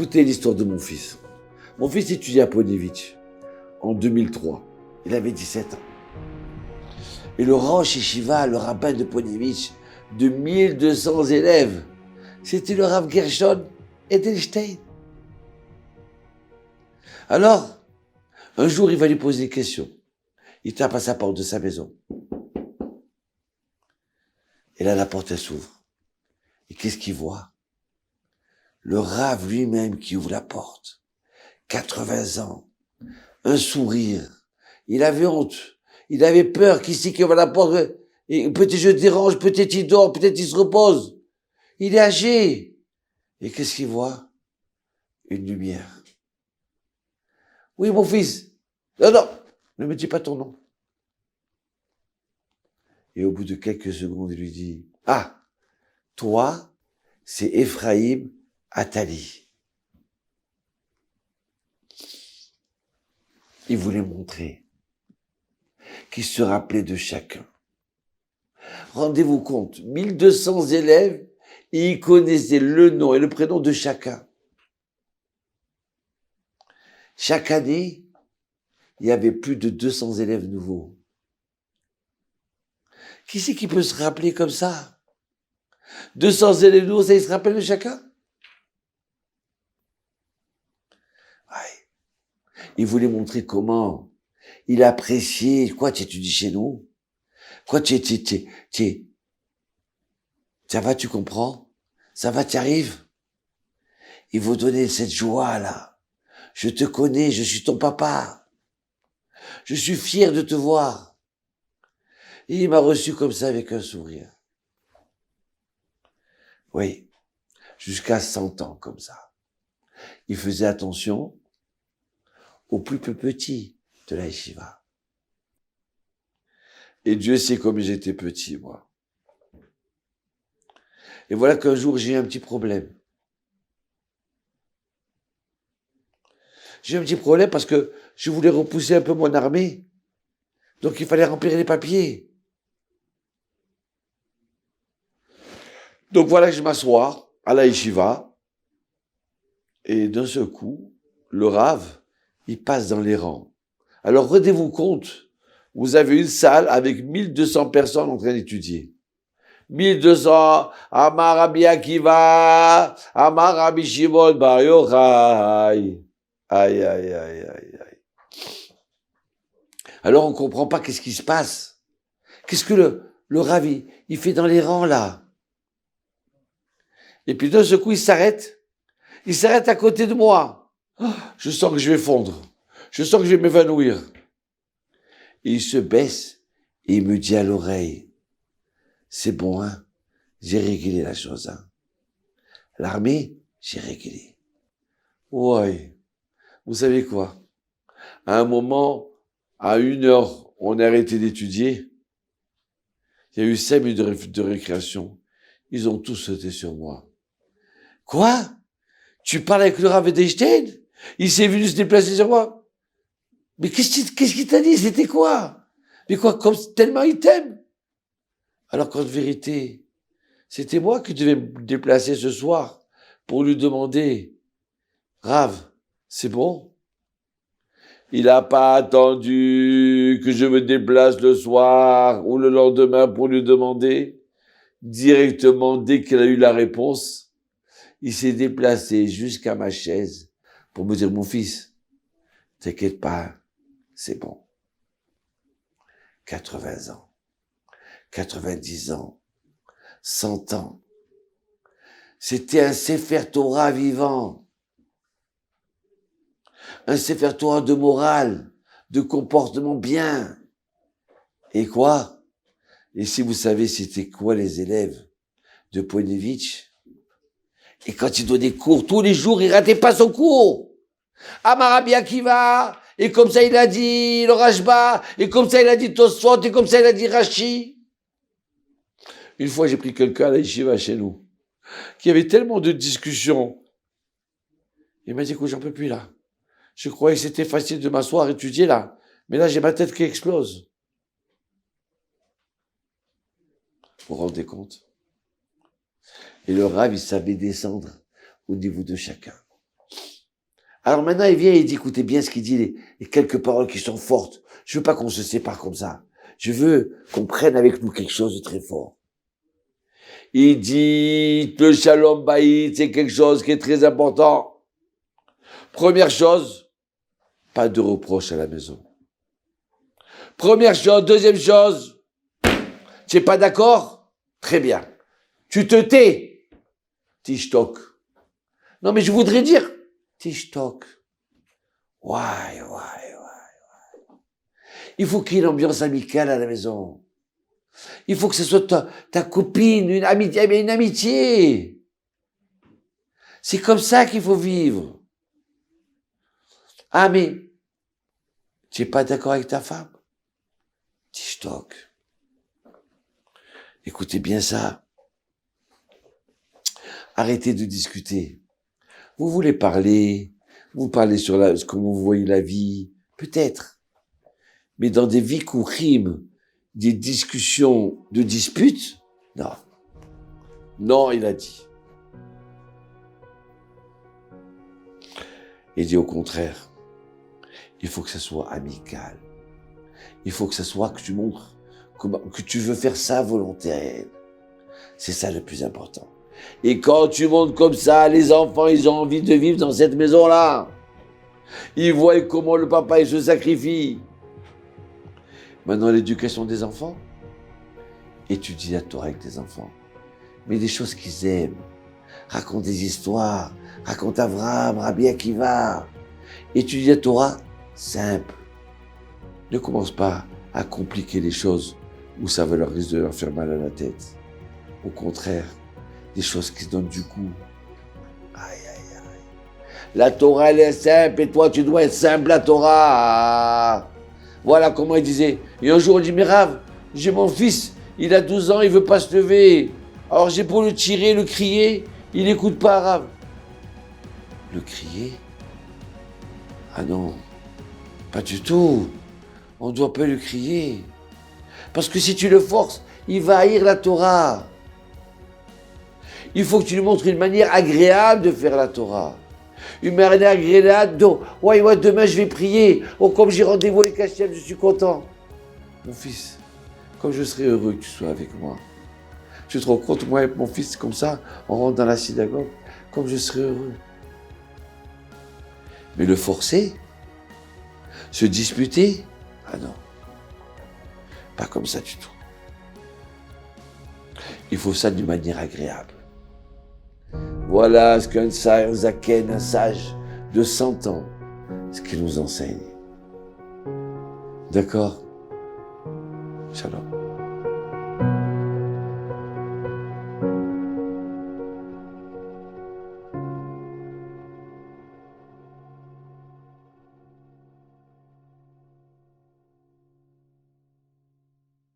Écoutez l'histoire de mon fils. Mon fils étudiait à Ponevitch en 2003. Il avait 17 ans. Et le Rosh Yeshiva, le rabbin de Ponevitch, de 1200 élèves, c'était le Rav Gershon Edelstein. Alors, un jour, il va lui poser une question. Il tape à sa porte de sa maison. Et là, la porte, elle s'ouvre. Et qu'est-ce qu'il voit? Le Rav lui-même qui ouvre la porte. 80 ans. Un sourire. Il avait honte. Il avait peur. Qui c'est qui ouvre la porte? Et peut-être je dérange, peut-être il dort, peut-être il se repose. Il est âgé. Et qu'est-ce qu'il voit? Une lumière. Oui, mon fils. Non, non, ne me dis pas ton nom. Et au bout de quelques secondes, il lui dit, ah, toi, c'est Ephraim Attali. Il voulait montrer qu'il se rappelait de chacun. Rendez-vous compte, 1200 élèves, et il connaissait le nom et le prénom de chacun. Chaque année, il y avait plus de 200 élèves nouveaux. Qui c'est qui peut se rappeler comme ça? 200 élèves nouveaux, ça, il se rappelle de chacun? Ouais. Il voulait montrer comment il appréciait. Quoi, tu étudies chez nous? Quoi, ça va, tu comprends? Ça va, tu arrives? Il vous donner cette joie-là. Je te connais, je suis ton papa. Je suis fier de te voir. Et il m'a reçu comme ça avec un sourire. Oui, jusqu'à 100 ans comme ça. Il faisait attention aux plus petits de la yeshiva. Et Dieu sait comme j'étais petit, moi. Et voilà qu'un jour, j'ai eu un petit problème. J'ai eu un petit problème parce que je voulais repousser un peu mon armée. Donc il fallait remplir les papiers. Donc voilà que je m'assois à la yeshiva. Et d'un seul coup, le Rav, il passe dans les rangs. Alors rendez-vous compte, vous avez une salle avec 1200 personnes en train d'étudier. 1200, Amar Rabbi Akiva, Amar Rabbi Shimon Bar Yochai. Aïe, aïe, aïe, aïe, aïe. Alors on comprend pas qu'est-ce qui se passe. Qu'est-ce que le Rav, il fait dans les rangs là? Et puis d'un seul coup, il s'arrête. Il s'arrête à côté de moi. Je sens que je vais fondre. Je sens que je vais m'évanouir. Et il se baisse et il me dit à l'oreille, c'est bon, hein, j'ai réglé la chose, hein. L'armée, j'ai réglé. Ouais. Vous savez quoi? À un moment, à 1 heure, on a arrêté d'étudier. Il y a eu 5 minutes de récréation. Ils ont tous sauté sur moi. Quoi? Tu parles avec le Rav Edelstein? Il s'est venu se déplacer sur moi? Mais qu'est-ce qu'il t'a dit? C'était quoi? Mais quoi, comme tellement il t'aime? Alors qu'en vérité, c'était moi qui devais me déplacer ce soir pour lui demander, Rav, c'est bon? Il n'a pas attendu que je me déplace le soir ou le lendemain pour lui demander. Directement, dès qu'il a eu la réponse, il s'est déplacé jusqu'à ma chaise pour me dire, mon fils, t'inquiète pas, c'est bon. 80 ans, 90 ans, 100 ans. C'était un Sefer Torah vivant. Un Sefer Torah de morale, de comportement bien. Et quoi? Et si vous savez c'était quoi les élèves de Ponevitch? Et quand il donnait cours, tous les jours, il ratait pas son cours. Amar Rabbi Akiva, et comme ça il a dit le Rashba, et comme ça il a dit Tosfot, et comme ça il a dit Rashi. Une fois, j'ai pris quelqu'un à la yeshiva chez nous, qui avait tellement de discussions. Il m'a dit, écoute, j'en peux plus là. Je croyais que c'était facile de m'asseoir, étudier là. Mais là, j'ai ma tête qui explose. Vous vous rendez compte? Et le Rav, il savait descendre au niveau de chacun. Alors maintenant, il vient et il dit, écoutez bien ce qu'il dit, les quelques paroles qui sont fortes. Je veux pas qu'on se sépare comme ça. Je veux qu'on prenne avec nous quelque chose de très fort. Il dit, le shalom bayit, c'est quelque chose qui est très important. Première chose, pas de reproche à la maison. Première chose, deuxième chose, tu n'es pas d'accord? Très bien. Tu te tais. Tishtok. Non, mais je voudrais dire, Tishtok. Ouais. Il faut qu'il y ait une ambiance amicale à la maison. Il faut que ce soit ta copine, une amitié. C'est comme ça qu'il faut vivre. Ah, mais tu n'es pas d'accord avec ta femme? Tishtok. Écoutez bien ça. Arrêtez de discuter. Vous voulez parler, vous parlez sur comment vous voyez la vie, peut-être. Mais dans des vikourim, des discussions de disputes, non. Non, il a dit. Il dit au contraire, il faut que ça soit amical. Il faut que ça soit que tu montres que tu veux faire ça volontaire. C'est ça le plus important. Et quand tu montres comme ça, les enfants, ils ont envie de vivre dans cette maison-là. Ils voient comment le papa, il se sacrifie. Maintenant, l'éducation des enfants. Étudie la Torah avec tes enfants. Mais des choses qu'ils aiment. Raconte des histoires. Raconte Avraham, Rabbi Akiva. Étudie la Torah simple. Ne commence pas à compliquer les choses où ça risque de leur faire mal à la tête. Au contraire, des choses qui se donnent du goût. Aïe. La Torah, elle est simple et toi, tu dois être simple, la Torah. Voilà comment il disait. Et un jour, on dit, mais Rav, j'ai mon fils, il a 12 ans, il veut pas se lever. Alors j'ai pour le tirer, le crier, il n'écoute pas, Rav. Le crier? Ah non, pas du tout. On ne doit pas le crier. Parce que si tu le forces, il va haïr la Torah. Il faut que tu lui montres une manière agréable de faire la Torah. Une manière agréable de « Ouais, demain je vais prier. Oh, comme j'ai rendez-vous avec Hachem, je suis content. » Mon fils, comme je serais heureux que tu sois avec moi. Tu te rends compte, moi avec mon fils, comme ça, on rentre dans la synagogue, comme je serais heureux. Mais le forcer, se disputer, ah non, pas comme ça du tout. Il faut ça d'une manière agréable. Voilà ce qu'un zaken, un sage de 100 ans, ce qu'il nous enseigne. D'accord? Shalom.